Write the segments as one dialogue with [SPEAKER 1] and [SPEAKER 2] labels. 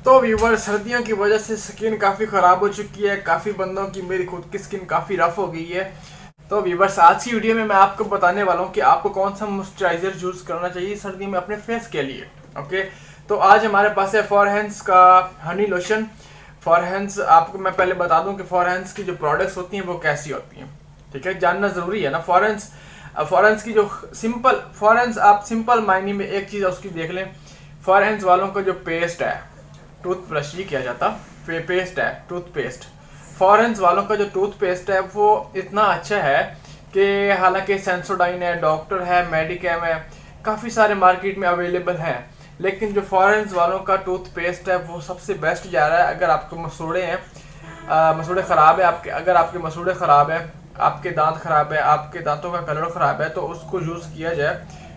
[SPEAKER 1] तो व्यूवर, सर्दियों की वजह से स्किन काफ़ी ख़राब हो चुकी है। काफ़ी बंदों की, मेरी खुद की स्किन काफ़ी रफ हो गई है। तो व्यूवर्स, आज की वीडियो में मैं आपको बताने वाला हूँ कि आपको कौन सा मॉइस्चराइज़र यूज़ करना चाहिए सर्दियों में अपने फेस के लिए। ओके, तो आज हमारे पास है फॉरहेंस का हनी लोशन। फॉरहेंस, आपको मैं पहले बता दूं कि फॉरहेंस की जो प्रोडक्ट्स होती हैं वो कैसी होती हैं। ठीक है, जानना ज़रूरी है ना। फॉरेंस फॉरेंस की जो सिंपल फॉरेंस, आप सिंपल मायने में एक चीज़ उसकी देख लें। फॉरेंस वालों का जो पेस्ट है, टूथब्रश ही किया जाता, पेस्ट है टूथपेस्ट। फॉरेंस वालों का जो टूथपेस्ट है वो इतना अच्छा है कि हालांकि सेंसोडाइन है, डॉक्टर है, मेडिकेम है, काफ़ी सारे मार्केट में अवेलेबल है, लेकिन जो फॉरेंस वालों का टूथपेस्ट है वो सबसे बेस्ट जा रहा है। अगर आपके मसूड़े हैं, मसूड़े ख़राब है आपके, अगर आपके मसूड़े ख़राब है, आपके दांत ख़राब है, आपके दांतों का कलर ख़राब है, तो उसको यूज़ किया जाए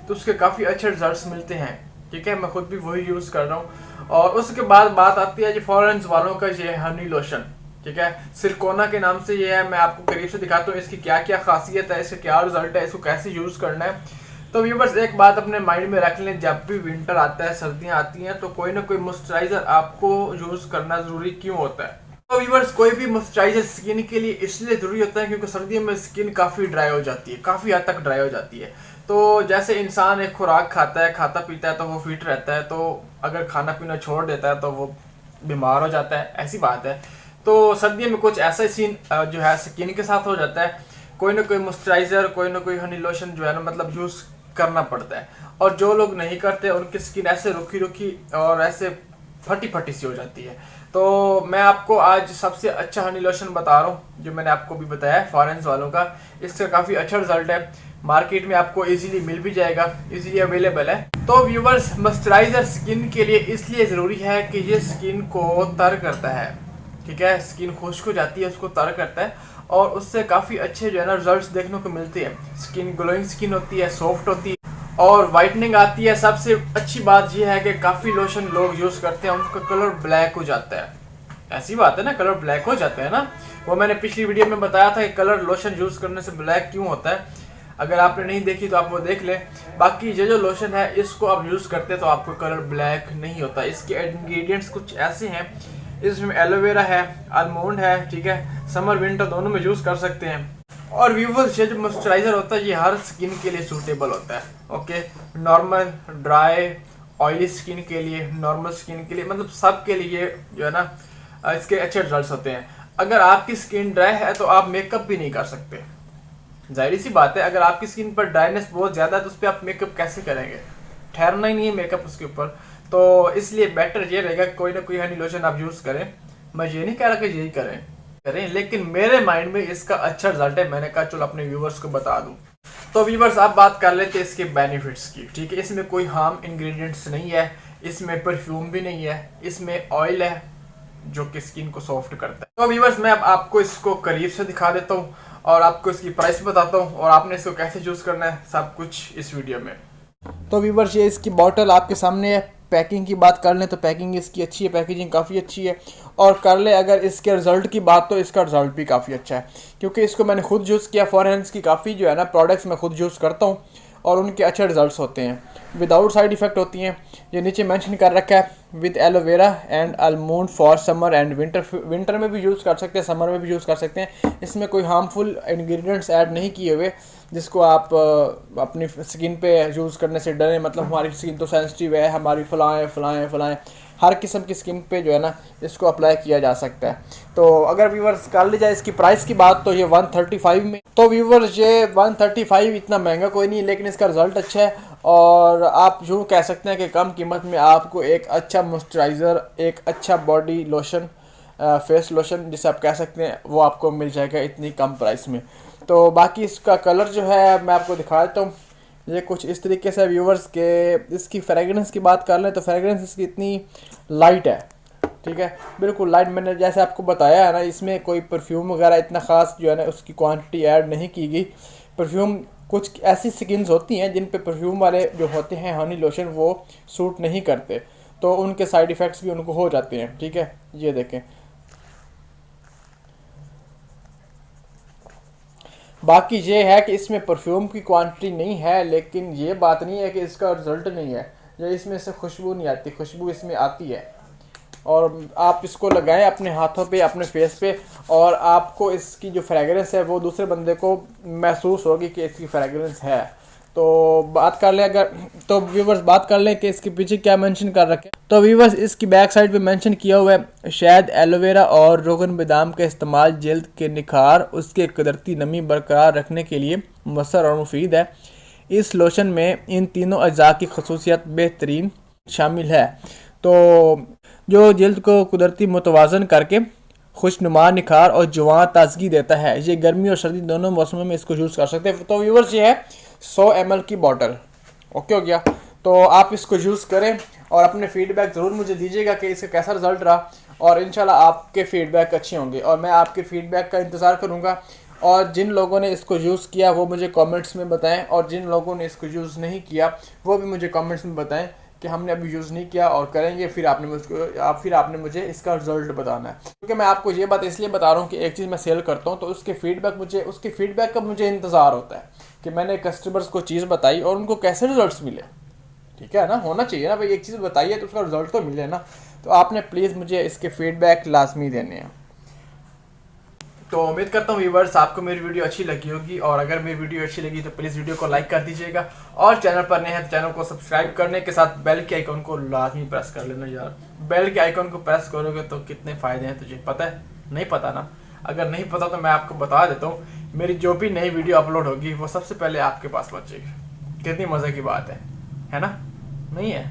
[SPEAKER 1] तो उसके काफ़ी अच्छे रिजल्ट्स मिलते हैं। ठीक है, मैं खुद भी वही यूज़ कर रहा हूँ। और उसके बाद बात आती है जी फॉरेंस वालों का ये हनी लोशन। ठीक है, सिरकोना के नाम से ये है। मैं आपको करीब से दिखाता हूँ इसकी क्या क्या खासियत है, इसका क्या रिजल्ट है, इसको कैसे यूज़ करना है। तो व्यूवर्स, एक बात अपने माइंड में रख लें, जब भी विंटर आता है, सर्दियाँ आती हैं, तो कोई ना कोई मॉइस्चराइज़र आपको यूज़ करना ज़रूरी क्यों होता है। तो व्यूवर्स, कोई भी मॉइस्चराइज़र स्किन के लिए इसलिए ज़रूरी होता है क्योंकि सर्दियों में स्किन काफ़ी ड्राई हो जाती है, काफ़ी हद तक ड्राई हो जाती है। तो जैसे इंसान एक खुराक खाता है, खाता पीता है, तो वो फिट रहता है, तो अगर खाना पीना छोड़ देता है तो वो बीमार हो जाता है, ऐसी बात है। तो सर्दियों में कुछ ऐसा सीन जो है स्किन के साथ हो जाता है। कोई ना कोई मॉइस्चराइज़र, कोई ना कोई हनी लोशन जो है ना, मतलब यूज़ करना पड़ता है। और जो लोग नहीं करते उनकी स्किन ऐसे रुखी रुखी और ऐसे फटी फटी सी हो जाती है। तो मैं आपको आज सबसे अच्छा हनी लोशन बता रहा हूँ, जो मैंने आपको भी बताया है फॉरेंस वालों का। इसका काफ़ी अच्छा रिजल्ट है, मार्केट में आपको इजीली मिल भी जाएगा, इजीली अवेलेबल है। तो व्यूवर्स, मॉइस्चराइज़र स्किन के लिए इसलिए ज़रूरी है कि ये स्किन को तर करता है। ठीक है, स्किन खुश्क हो जाती है, उसको तर करता है, और उससे काफ़ी अच्छे जो है ना रिजल्ट्स देखने को मिलते हैं। स्किन ग्लोइंग स्किन होती है, सॉफ्ट होती है और वाइटनिंग आती है। सबसे अच्छी बात यह है कि काफ़ी लोशन लोग यूज़ करते हैं, उनका कलर ब्लैक हो जाता है। ऐसी बात है ना, कलर ब्लैक हो जाता है ना। वो मैंने पिछली वीडियो में बताया था कि कलर लोशन यूज़ करने से ब्लैक क्यों होता है। अगर आपने नहीं देखी तो आप वो देख लें। बाकी ये जो लोशन है, इसको आप यूज़ करते हैं तो आपको कलर ब्लैक नहीं होता। इसके इंग्रेडिएंट्स कुछ ऐसे हैं, इसमें एलोवेरा है, आलमंड है। ठीक है, समर विंटर दोनों में यूज़ कर सकते हैं। और व्यूवर्स, ये जो मॉइस्चराइज़र होता है ये हर स्किन के लिए सूटेबल होता है। Okay, normal, dry, oily skin के लिए, नॉर्मल स्किन के लिए, मतलब सब के लिए जो है ना इसके अच्छे रिजल्ट्स होते हैं। अगर आपकी स्किन ड्राई है तो आप मेकअप भी नहीं कर सकते, जाहिर सी बात है। अगर आपकी स्किन पर ड्राइनेस बहुत ज़्यादा है तो उस पर आप मेकअप कैसे करेंगे, ठहरना ही नहीं है मेकअप उसके ऊपर। तो इसलिए बेटर ये रहेगा कोई ना कोई हनी लोशन आप यूज़ करें। मैं ये नहीं कह रहा कि यही करें, लेकिन मेरे माइंड में इसका अच्छा रिजल्ट है, मैंने कहा चलो अपने व्यूवर्स को बता दूं। तो व्यूवर्स, आप बात कर लेते हैं इसके बेनिफिट्स की। ठीक है, इसमें कोई हार्म इंग्रेडिएंट्स नहीं है, इसमें परफ्यूम भी नहीं है, इसमें ऑयल है जो कि स्किन को सॉफ्ट करता है। तो व्यूवर्स, मैं अब आपको इसको करीब से दिखा देता हूँ और आपको इसकी प्राइस बताता हूँ और आपने इसको कैसे यूज़ करना है, सब कुछ इस वीडियो में। तो व्यूवर्स, ये इसकी बॉटल आपके सामने है। पैकिंग की बात कर लें तो पैकिंग इसकी अच्छी है, पैकेजिंग काफ़ी अच्छी है। और कर ले अगर इसके रिज़ल्ट की बात, तो इसका रिज़ल्ट भी काफ़ी अच्छा है, क्योंकि इसको मैंने खुद यूज़ किया। फॉरेंस की काफ़ी जो है ना प्रोडक्ट्स मैं खुद यूज़ करता हूँ और उनके अच्छे रिजल्ट्स होते हैं, विदाउट साइड इफ़ेक्ट होती हैं। ये नीचे मेंशन कर रखा है with aloe vera and almond for summer and winter. Winter में भी यूज़ कर सकते हैं, समर में भी यूज़ कर सकते हैं। इसमें कोई हार्मफुल इंग्रेडिएंट्स ऐड नहीं किए हुए जिसको आप अपनी स्किन पे यूज़ करने से डरें। मतलब हमारी स्किन तो सेंसिटिव है, हमारी फलाएँ हर किस्म की स्किन पे जो है ना इसको अप्लाई किया जा सकता है। तो अगर व्यूवर्स कर ली जाए इसकी प्राइस की बात, तो ये 135 में। तो व्यूवर्स, ये 135 इतना महंगा कोई नहीं, लेकिन इसका रिजल्ट अच्छा है। और आप यूँ कह सकते हैं कि कम कीमत में आपको एक अच्छा मॉइस्चराइज़र, एक अच्छा बॉडी लोशन, फेस लोशन जिसे आप कह सकते हैं, वो आपको मिल जाएगा इतनी कम प्राइस में। तो बाकी इसका कलर जो है मैं आपको दिखा देता हूँ। ये कुछ इस तरीके से व्यूवर्स के। इसकी फ्रेगरेंस की बात कर लें तो फ्रेगरेंस इसकी इतनी लाइट है। ठीक है, बिल्कुल लाइट। मैंने जैसे आपको बताया है ना, इसमें कोई परफ्यूम वगैरह इतना ख़ास जो है ना उसकी क्वांटिटी ऐड नहीं की गई। परफ्यूम, कुछ ऐसी स्किन्स होती हैं जिन पे परफ्यूम वाले जो होते हैं हनी लोशन वो सूट नहीं करते, तो उनके साइड इफ़ेक्ट्स भी उनको हो जाते हैं। ठीक है, ये देखें। बाकी ये है कि इसमें परफ्यूम की क्वांटिटी नहीं है, लेकिन ये बात नहीं है कि इसका रिजल्ट नहीं है। ये इसमें से खुशबू नहीं आती, खुशबू इसमें आती है। और आप इसको लगाएं अपने हाथों पे, अपने फेस पे, और आपको इसकी जो फ्रेगरेंस है वो दूसरे बंदे को महसूस होगी कि इसकी फ्रेगरेंस है। तो बात कर लें अगर, तो व्यूवर्स बात कर लें कि इसके पीछे क्या मेंशन कर रखे। तो व्यूवर्स इसकी बैक साइड पे मेंशन किया हुआ है शहद, एलोवेरा और रोगन बादाम का इस्तेमाल जल्द के निखार उसके कुदरती नमी बरकरार रखने के लिए मुअस्सर और मुफीद है। इस लोशन में इन तीनों अज्जा की खसूसियत बेहतरीन शामिल है, तो जो जल्द को कुदरती मुतवाजन करके खुशनुमा, निखार और जवान ताजगी देता है। ये गर्मी और सर्दी दोनों मौसमों में इसको यूज़ कर सकते हैं। तो व्यूवर्स ये है 100 ml की बॉटल, ओके हो गया। तो आप इसको यूज़ करें और अपने फीडबैक ज़रूर मुझे दीजिएगा कि इसका कैसा रिजल्ट रहा, और इंशाल्लाह आपके फीडबैक अच्छे होंगे और मैं आपके फीडबैक का इंतज़ार करूँगा। और जिन लोगों ने इसको यूज़ किया वो मुझे कमेंट्स में बताएं, और जिन लोगों ने इसको यूज़ नहीं किया वो भी मुझे कमेंट्स में बताएं कि हमने अभी यूज़ नहीं किया और करेंगे, फिर आपने मुझे इसका रिजल्ट बताना है। क्योंकि मैं आपको ये बात इसलिए बता रहा हूँ कि एक चीज़ मैं सेल करता हूँ तो उसके फीडबैक का मुझे इंतज़ार होता है कि मैंने कस्टमर्स को चीज़ बताई और उनको कैसे रिजल्ट्स मिले। ठीक है ना, होना चाहिए ना भाई, एक चीज़ बताइए तो उसका रिजल्ट तो मिले ना। तो आपने प्लीज़ मुझे इसके फीडबैक लाजमी देने हैं। तो उम्मीद करता हूँ व्यूवर्स आपको मेरी वीडियो अच्छी लगी होगी, और अगर मेरी वीडियो अच्छी लगी तो प्लीज़ वीडियो को लाइक कर दीजिएगा, और चैनल पर नए हैं तो चैनल को सब्सक्राइब करने के साथ बेल के आइकन को लाजमी प्रेस कर लेना यार। बेल के आइकन को प्रेस करोगे तो कितने फ़ायदे हैं तुझे पता है? नहीं पता ना? अगर नहीं पता तो मैं आपको बता देता हूँ, मेरी जो भी नई वीडियो अपलोड होगी वो सबसे पहले आपके पास पहुँचेगी। कितनी मज़े की बात है ना? नहीं है?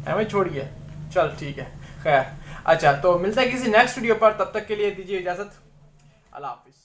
[SPEAKER 1] हमें छोड़िए, चल ठीक है, खैर। अच्छा, तो मिलता है किसी नेक्स्ट वीडियो पर, तब तक के लिए दीजिए इजाज़त। अल्लाह हाफिज़।